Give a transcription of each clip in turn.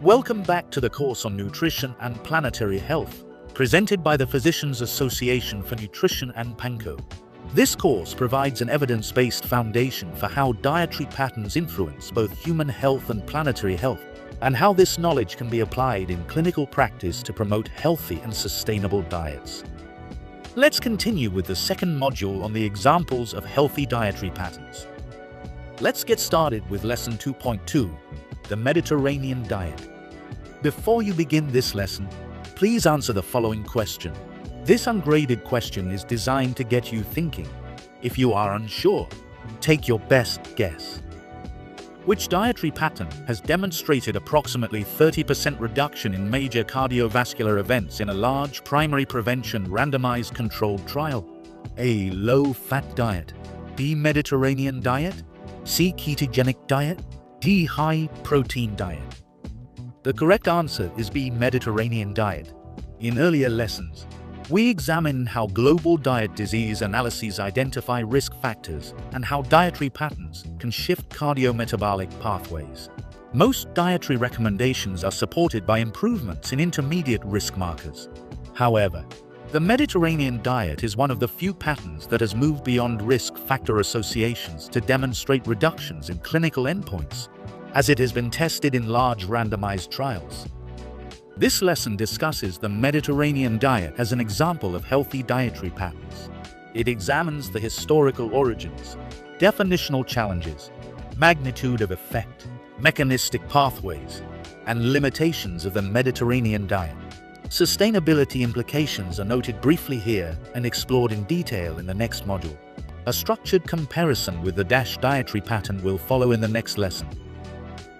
Welcome back to the course on nutrition and planetary health, presented by the Physicians Association for Nutrition and PANCO. This course provides an evidence-based foundation for how dietary patterns influence both human health and planetary health, and how this knowledge can be applied in clinical practice to promote healthy and sustainable diets. Let's continue with the second module on the examples of healthy dietary patterns. Let's get started with Lesson 2.2, the Mediterranean diet. Before you begin this lesson, please answer the following question. This ungraded question is designed to get you thinking. If you are unsure, take your best guess. Which dietary pattern has demonstrated approximately 30% reduction in major cardiovascular events in a large primary prevention randomized controlled trial? A. Low-fat diet. B. Mediterranean diet. C. Ketogenic diet. D. High-protein diet. The correct answer is B. Mediterranean diet. In earlier lessons, we examined how global diet disease analyses identify risk factors and how dietary patterns can shift cardiometabolic pathways. Most dietary recommendations are supported by improvements in intermediate risk markers. However, the Mediterranean diet is one of the few patterns that has moved beyond risk factor associations to demonstrate reductions in clinical endpoints, as it has been tested in large randomized trials. This lesson discusses the Mediterranean diet as an example of healthy dietary patterns. It examines the historical origins, definitional challenges, magnitude of effect, mechanistic pathways, and limitations of the Mediterranean diet. Sustainability implications are noted briefly here and explored in detail in the next module. A structured comparison with the DASH dietary pattern will follow in the next lesson.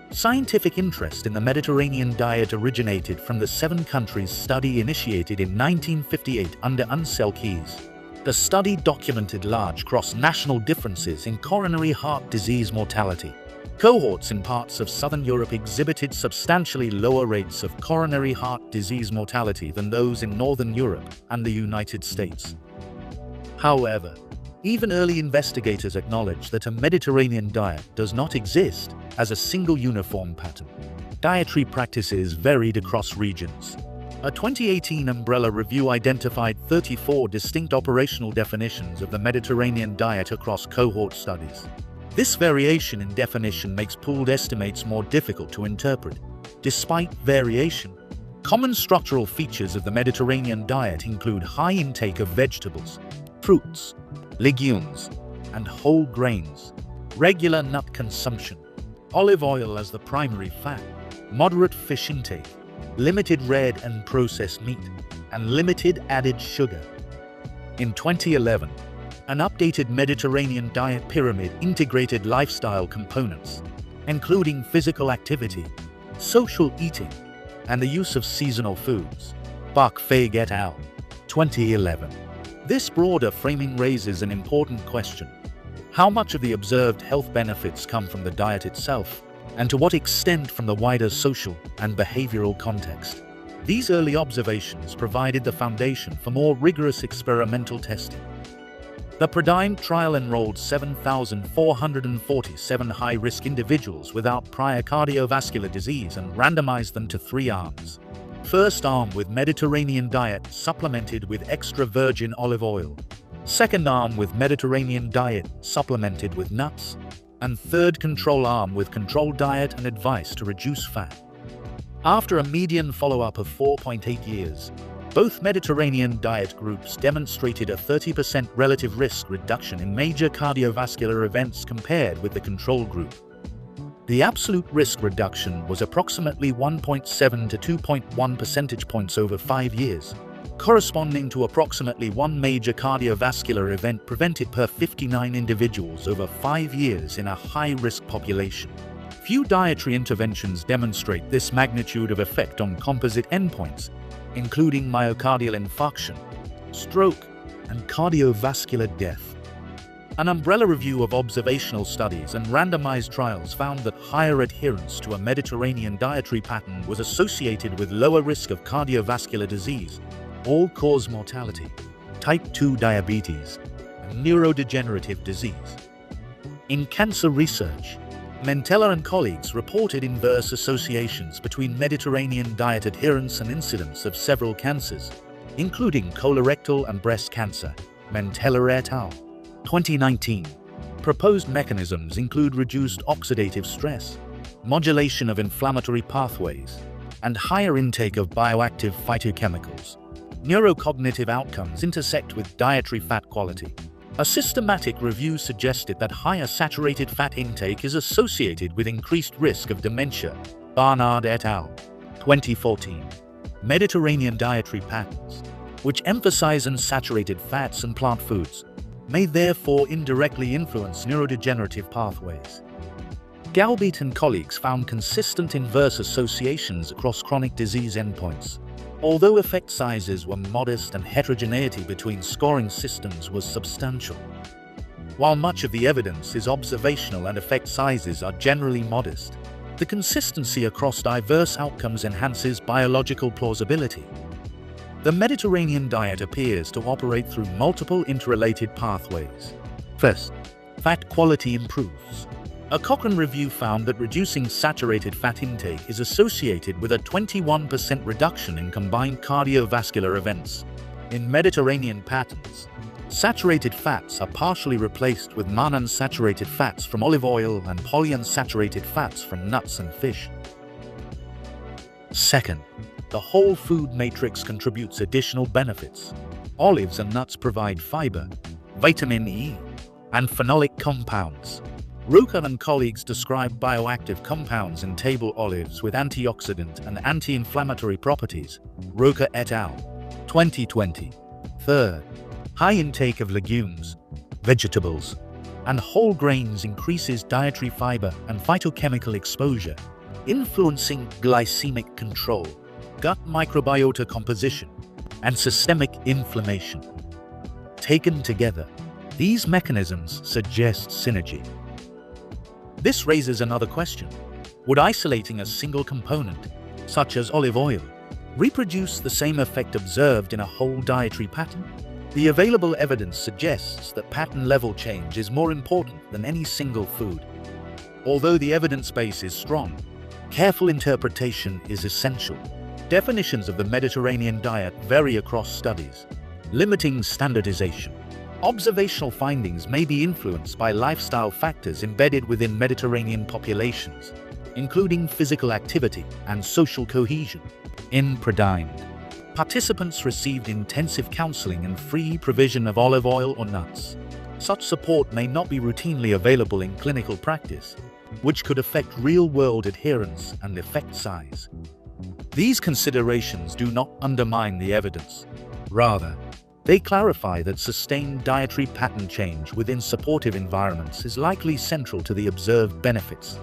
Scientific interest in the Mediterranean diet originated from the 7 countries study initiated in 1958 under Unsel Keys. The study documented large cross-national differences in coronary heart disease mortality. Cohorts in parts of southern Europe exhibited substantially lower rates of coronary heart disease mortality than those in northern Europe and the United States. However, even early investigators acknowledge that a Mediterranean diet does not exist as a single uniform pattern. Dietary practices varied across regions. A 2018 umbrella review identified 34 distinct operational definitions of the Mediterranean diet across cohort studies. This variation in definition makes pooled estimates more difficult to interpret. Despite variation, common structural features of the Mediterranean diet include high intake of vegetables, fruits, legumes, and whole grains, regular nut consumption, olive oil as the primary fat, moderate fish intake, limited red and processed meat, and limited added sugar. In 2011, an updated Mediterranean diet pyramid integrated lifestyle components, including physical activity, social eating, and the use of seasonal foods. Bach-Feig et al., 2011. This broader framing raises an important question. How much of the observed health benefits come from the diet itself, and to what extent from the wider social and behavioral context? These early observations provided the foundation for more rigorous experimental testing. The PREDIME trial enrolled 7,447 high-risk individuals without prior cardiovascular disease and randomized them to 3 arms. First arm with Mediterranean diet supplemented with extra virgin olive oil. Second arm with Mediterranean diet supplemented with nuts. And third control arm with controlled diet and advice to reduce fat. After a median follow-up of 4.8 years, both Mediterranean diet groups demonstrated a 30% relative risk reduction in major cardiovascular events compared with the control group. The absolute risk reduction was approximately 1.7 to 2.1 percentage points over 5 years, corresponding to approximately 1 major cardiovascular event prevented per 59 individuals over 5 years in a high-risk population. Few dietary interventions demonstrate this magnitude of effect on composite endpoints, including myocardial infarction, stroke, and cardiovascular death. An umbrella review of observational studies and randomized trials found that higher adherence to a Mediterranean dietary pattern was associated with lower risk of cardiovascular disease, all-cause mortality, type 2 diabetes, and neurodegenerative disease. In cancer research, Mentella and colleagues reported inverse associations between Mediterranean diet adherence and incidence of several cancers, including colorectal and breast cancer. Mentella et al. 2019. Proposed mechanisms include reduced oxidative stress, modulation of inflammatory pathways, and higher intake of bioactive phytochemicals. Neurocognitive outcomes intersect with dietary fat quality. A systematic review suggested that higher saturated fat intake is associated with increased risk of dementia. Barnard et al. 2014. Mediterranean dietary patterns, which emphasize unsaturated fats and plant foods, may therefore indirectly influence neurodegenerative pathways. Galbeit and colleagues found consistent inverse associations across chronic disease endpoints. Although effect sizes were modest and heterogeneity between scoring systems was substantial. While much of the evidence is observational and effect sizes are generally modest, the consistency across diverse outcomes enhances biological plausibility. The Mediterranean diet appears to operate through multiple interrelated pathways. First, fat quality improves. A Cochrane review found that reducing saturated fat intake is associated with a 21% reduction in combined cardiovascular events. In Mediterranean patterns, saturated fats are partially replaced with monounsaturated fats from olive oil and polyunsaturated fats from nuts and fish. Second, the whole food matrix contributes additional benefits. Olives and nuts provide fiber, vitamin E, and phenolic compounds. Roca and colleagues described bioactive compounds in table olives with antioxidant and anti-inflammatory properties. Roca et al. 2020. Third, high intake of legumes, vegetables, and whole grains increases dietary fiber and phytochemical exposure, influencing glycemic control, gut microbiota composition, and systemic inflammation. Taken together, these mechanisms suggest synergy. This raises another question. Would isolating a single component, such as olive oil, reproduce the same effect observed in a whole dietary pattern? The available evidence suggests that pattern-level change is more important than any single food. Although the evidence base is strong, careful interpretation is essential. Definitions of the Mediterranean diet vary across studies, limiting standardization. Observational findings may be influenced by lifestyle factors embedded within Mediterranean populations, including physical activity and social cohesion. In Predimed, participants received intensive counseling and free provision of olive oil or nuts. Such support may not be routinely available in clinical practice, which could affect real-world adherence and effect size. These considerations do not undermine the evidence. Rather, they clarify that sustained dietary pattern change within supportive environments is likely central to the observed benefits.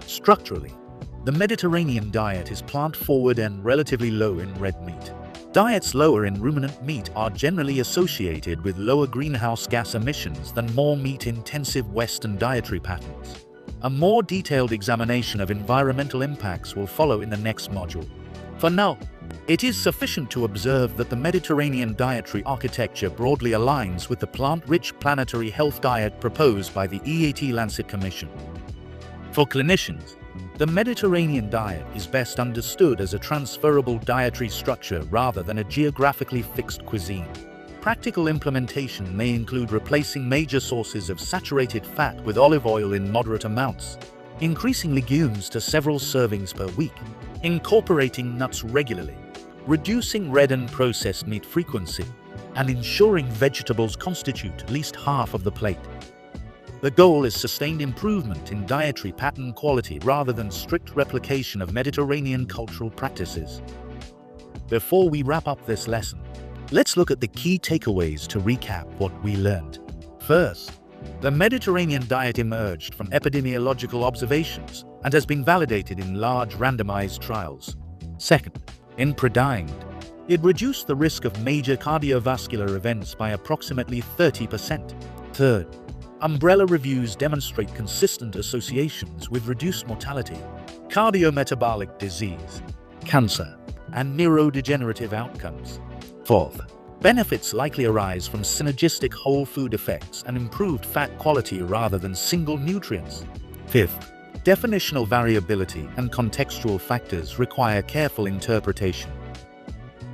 Structurally, the Mediterranean diet is plant-forward and relatively low in red meat. Diets lower in ruminant meat are generally associated with lower greenhouse gas emissions than more meat-intensive Western dietary patterns. A more detailed examination of environmental impacts will follow in the next module. For now, it is sufficient to observe that the Mediterranean dietary architecture broadly aligns with the plant-rich planetary health diet proposed by the EAT-Lancet Commission. For clinicians, the Mediterranean diet is best understood as a transferable dietary structure rather than a geographically fixed cuisine. Practical implementation may include replacing major sources of saturated fat with olive oil in moderate amounts, increasing legumes to several servings per week, incorporating nuts regularly, reducing red and processed meat frequency, and ensuring vegetables constitute at least half of the plate. The goal is sustained improvement in dietary pattern quality rather than strict replication of Mediterranean cultural practices. Before we wrap up this lesson, let's look at the key takeaways to recap what we learned. First, the Mediterranean diet emerged from epidemiological observations and has been validated in large randomized trials. Second, in Predimed, it reduced the risk of major cardiovascular events by approximately 30%. Third, umbrella reviews demonstrate consistent associations with reduced mortality, cardiometabolic disease, cancer, and neurodegenerative outcomes. Fourth, benefits likely arise from synergistic whole food effects and improved fat quality rather than single nutrients. Fifth, definitional variability and contextual factors require careful interpretation.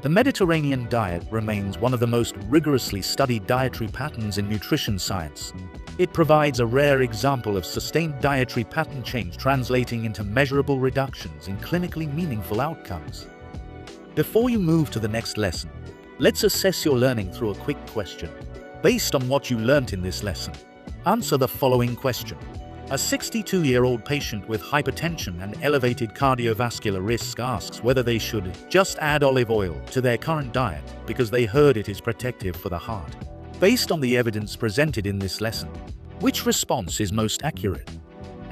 The Mediterranean diet remains one of the most rigorously studied dietary patterns in nutrition science. It provides a rare example of sustained dietary pattern change translating into measurable reductions in clinically meaningful outcomes. Before you move to the next lesson, let's assess your learning through a quick question. Based on what you learnt in this lesson, answer the following question. A 62-year-old patient with hypertension and elevated cardiovascular risk asks whether they should just add olive oil to their current diet because they heard it is protective for the heart. Based on the evidence presented in this lesson, which response is most accurate?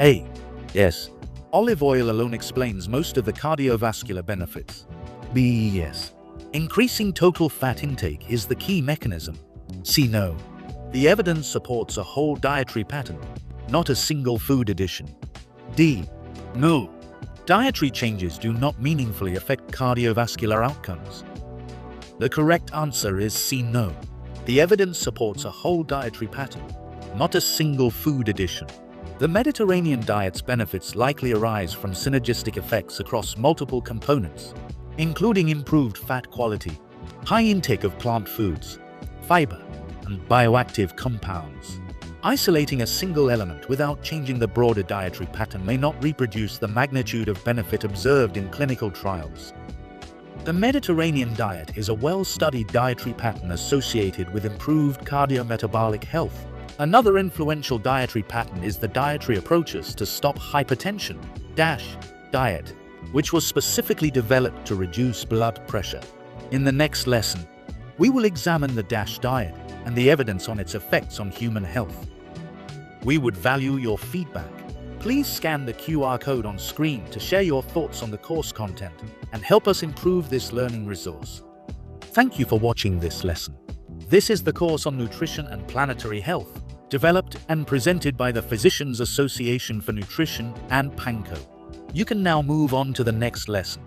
A. Yes. Olive oil alone explains most of the cardiovascular benefits. B. Yes. Increasing total fat intake is the key mechanism. C. No. The evidence supports a whole dietary pattern, not a single food addition. D. No. Dietary changes do not meaningfully affect cardiovascular outcomes. The correct answer is C. No. The evidence supports a whole dietary pattern, not a single food addition. The Mediterranean diet's benefits likely arise from synergistic effects across multiple components, including improved fat quality, high intake of plant foods, fiber, and bioactive compounds. Isolating a single element without changing the broader dietary pattern may not reproduce the magnitude of benefit observed in clinical trials. The Mediterranean diet is a well-studied dietary pattern associated with improved cardiometabolic health. Another influential dietary pattern is the dietary approaches to stop hypertension diet, which was specifically developed to reduce blood pressure. In the next lesson, we will examine the diet and the evidence on its effects on human health. We would value your feedback. Please scan the QR code on screen to share your thoughts on the course content and help us improve this learning resource. Thank you for watching this lesson. This is the course on nutrition and planetary health, developed and presented by the Physicians Association for Nutrition and PANCO. You can now move on to the next lesson.